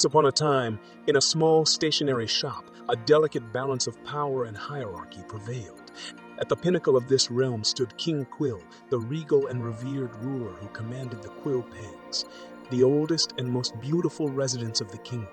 Once upon a time, in a small stationery shop, a delicate balance of power and hierarchy prevailed. At the pinnacle of this realm stood King Quill, the regal and revered ruler who commanded the quill pens, the oldest and most beautiful residents of the kingdom.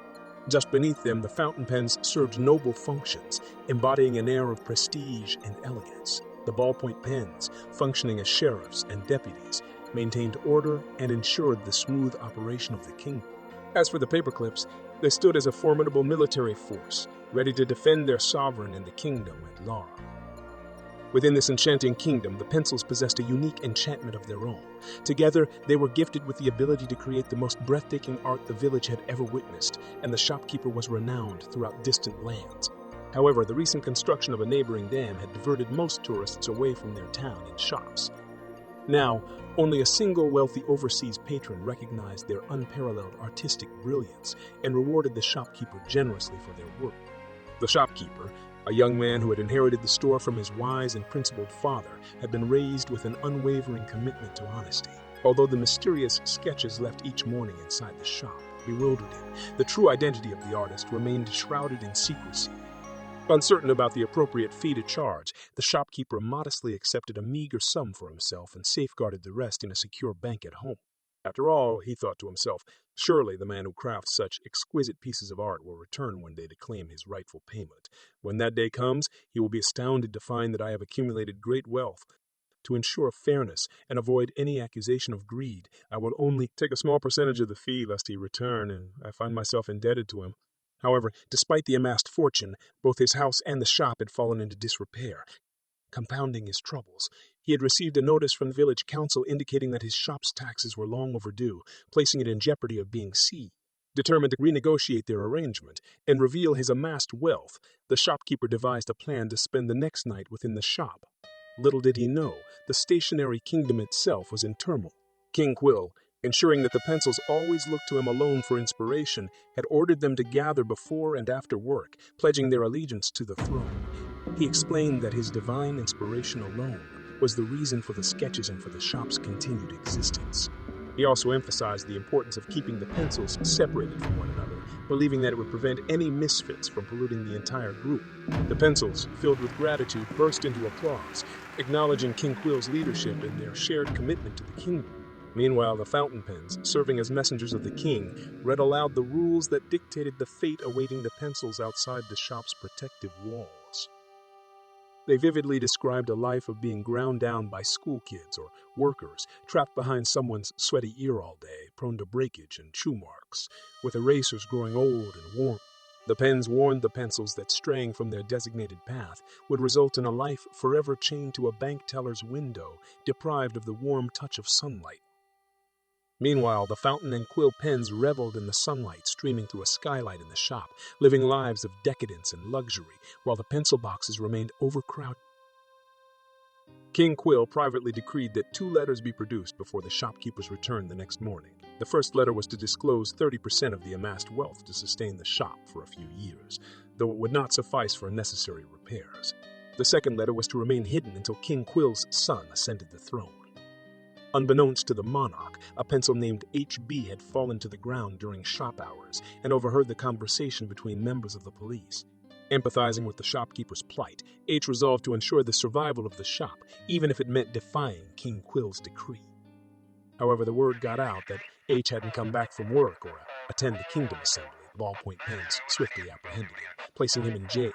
Just beneath them, the fountain pens served noble functions, embodying an air of prestige and elegance. The ballpoint pens, functioning as sheriffs and deputies, maintained order and ensured the smooth operation of the kingdom. As for the paperclips, they stood as a formidable military force, ready to defend their sovereign and the kingdom at large. Within this enchanting kingdom, the pencils possessed a unique enchantment of their own. Together, they were gifted with the ability to create the most breathtaking art the village had ever witnessed, and the shopkeeper was renowned throughout distant lands. However, the recent construction of a neighboring dam had diverted most tourists away from their town and shops. Now, only a single wealthy overseas patron recognized their unparalleled artistic brilliance and rewarded the shopkeeper generously for their work. The shopkeeper, a young man who had inherited the store from his wise and principled father, had been raised with an unwavering commitment to honesty. Although the mysterious sketches left each morning inside the shop bewildered him, the true identity of the artist remained shrouded in secrecy. Uncertain about the appropriate fee to charge, the shopkeeper modestly accepted a meager sum for himself and safeguarded the rest in a secure bank at home. After all, he thought to himself, surely the man who crafts such exquisite pieces of art will return one day to claim his rightful payment. When that day comes, he will be astounded to find that I have accumulated great wealth. To ensure fairness and avoid any accusation of greed, I will only take a small percentage of the fee lest he return, and I find myself indebted to him. However, despite the amassed fortune, both his house and the shop had fallen into disrepair. Compounding his troubles, he had received a notice from the village council indicating that his shop's taxes were long overdue, placing it in jeopardy of being seized. Determined to renegotiate their arrangement and reveal his amassed wealth, the shopkeeper devised a plan to spend the next night within the shop. Little did he know, the stationary kingdom itself was in turmoil. King Quill, ensuring that the pencils always looked to him alone for inspiration, had ordered them to gather before and after work, pledging their allegiance to the throne. He explained that his divine inspiration alone was the reason for the sketches and for the shop's continued existence. He also emphasized the importance of keeping the pencils separated from one another, believing that it would prevent any misfits from polluting the entire group. The pencils, filled with gratitude, burst into applause, acknowledging King Quill's leadership and their shared commitment to the kingdom. Meanwhile, the fountain pens, serving as messengers of the king, read aloud the rules that dictated the fate awaiting the pencils outside the shop's protective walls. They vividly described a life of being ground down by school kids or workers, trapped behind someone's sweaty ear all day, prone to breakage and chew marks, with erasers growing old and worn. The pens warned the pencils that straying from their designated path would result in a life forever chained to a bank teller's window, deprived of the warm touch of sunlight. Meanwhile, the fountain and quill pens reveled in the sunlight streaming through a skylight in the shop, living lives of decadence and luxury, while the pencil boxes remained overcrowded. King Quill privately decreed that 2 letters be produced before the shopkeeper's return the next morning. The first letter was to disclose 30% of the amassed wealth to sustain the shop for a few years, though it would not suffice for necessary repairs. The second letter was to remain hidden until King Quill's son ascended the throne. Unbeknownst to the monarch, a pencil named H.B. had fallen to the ground during shop hours and overheard the conversation between members of the police. Empathizing with the shopkeeper's plight, H resolved to ensure the survival of the shop, even if it meant defying King Quill's decree. However, the word got out that H hadn't come back from work or attend the kingdom assembly. The ballpoint pens swiftly apprehended him, placing him in jail.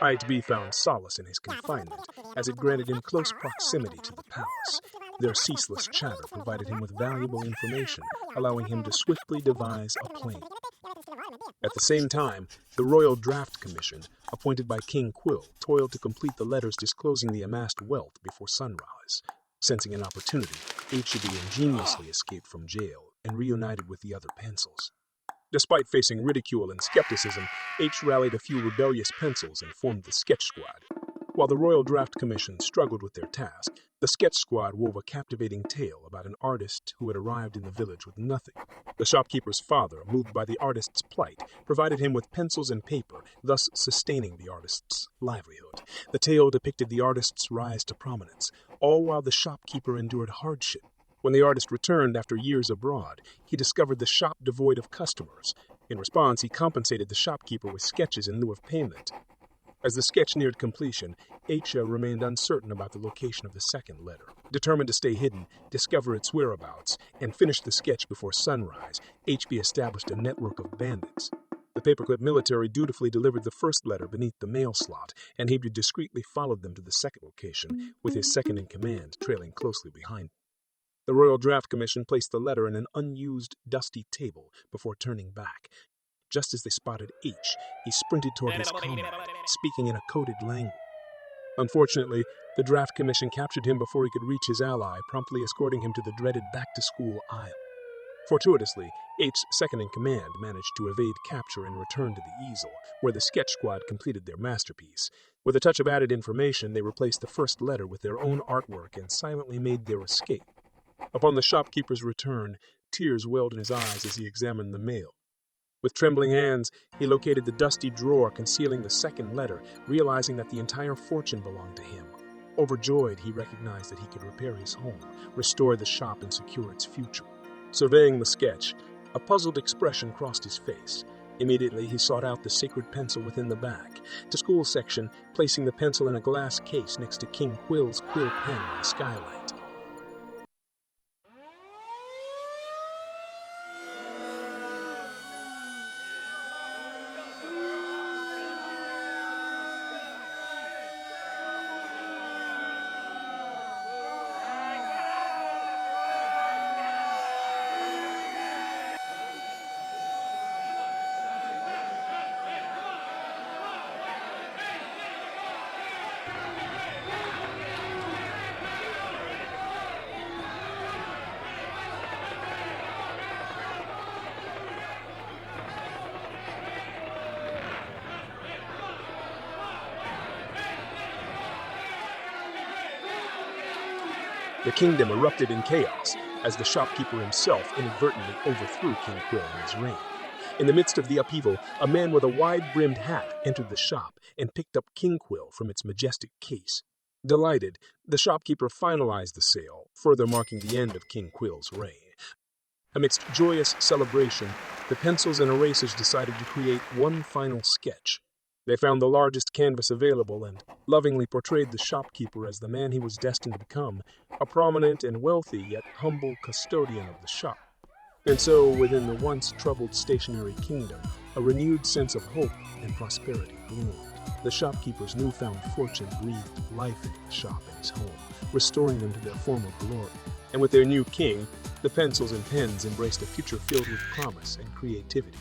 H.B. found solace in his confinement, as it granted him close proximity to the palace. Their ceaseless chatter provided him with valuable information, allowing him to swiftly devise a plan. At the same time, the Royal Draft Commission, appointed by King Quill, toiled to complete the letters disclosing the amassed wealth before sunrise. Sensing an opportunity, H.B. ingeniously escaped from jail and reunited with the other pencils. Despite facing ridicule and skepticism, H rallied a few rebellious pencils and formed the Sketch Squad. While the Royal Draft Commission struggled with their task, the Sketch Squad wove a captivating tale about an artist who had arrived in the village with nothing. The shopkeeper's father, moved by the artist's plight, provided him with pencils and paper, thus sustaining the artist's livelihood. The tale depicted the artist's rise to prominence, all while the shopkeeper endured hardship. When the artist returned after years abroad, he discovered the shop devoid of customers. In response, he compensated the shopkeeper with sketches in lieu of payment. As the sketch neared completion, H remained uncertain about the location of the second letter. Determined to stay hidden, discover its whereabouts, and finish the sketch before sunrise, HB established a network of bandits. The paperclip military dutifully delivered the first letter beneath the mail slot, and Hebrew discreetly followed them to the second location, with his second-in-command trailing closely behind. The Royal Draft Commission placed the letter in an unused, dusty table before turning back. Just as they spotted H, he sprinted toward his comrade, speaking in a coded language. Unfortunately, the Draft Commission captured him before he could reach his ally, promptly escorting him to the dreaded back-to-school aisle. Fortuitously, H's second-in-command managed to evade capture and return to the easel, where the sketch squad completed their masterpiece. With a touch of added information, they replaced the first letter with their own artwork and silently made their escape. Upon the shopkeeper's return, tears welled in his eyes as he examined the mail. With trembling hands, he located the dusty drawer concealing the second letter, realizing that the entire fortune belonged to him. Overjoyed, he recognized that he could repair his home, restore the shop, and secure its future. Surveying the sketch, a puzzled expression crossed his face. Immediately, he sought out the sacred pencil within the back, to school section, placing the pencil in a glass case next to King Quill's quill pen on the skylight. The kingdom erupted in chaos as the shopkeeper himself inadvertently overthrew King Quill in his reign. In the midst of the upheaval, a man with a wide-brimmed hat entered the shop and picked up King Quill from its majestic case. Delighted, the shopkeeper finalized the sale, further marking the end of King Quill's reign. Amidst joyous celebration, the pencils and erasers decided to create one final sketch. They found the largest canvas available and lovingly portrayed the shopkeeper as the man he was destined to become, a prominent and wealthy yet humble custodian of the shop. And so, within the once troubled stationery kingdom, a renewed sense of hope and prosperity bloomed. The shopkeeper's newfound fortune breathed life into the shop and his home, restoring them to their former glory. And with their new king, the pencils and pens embraced a future filled with promise and creativity.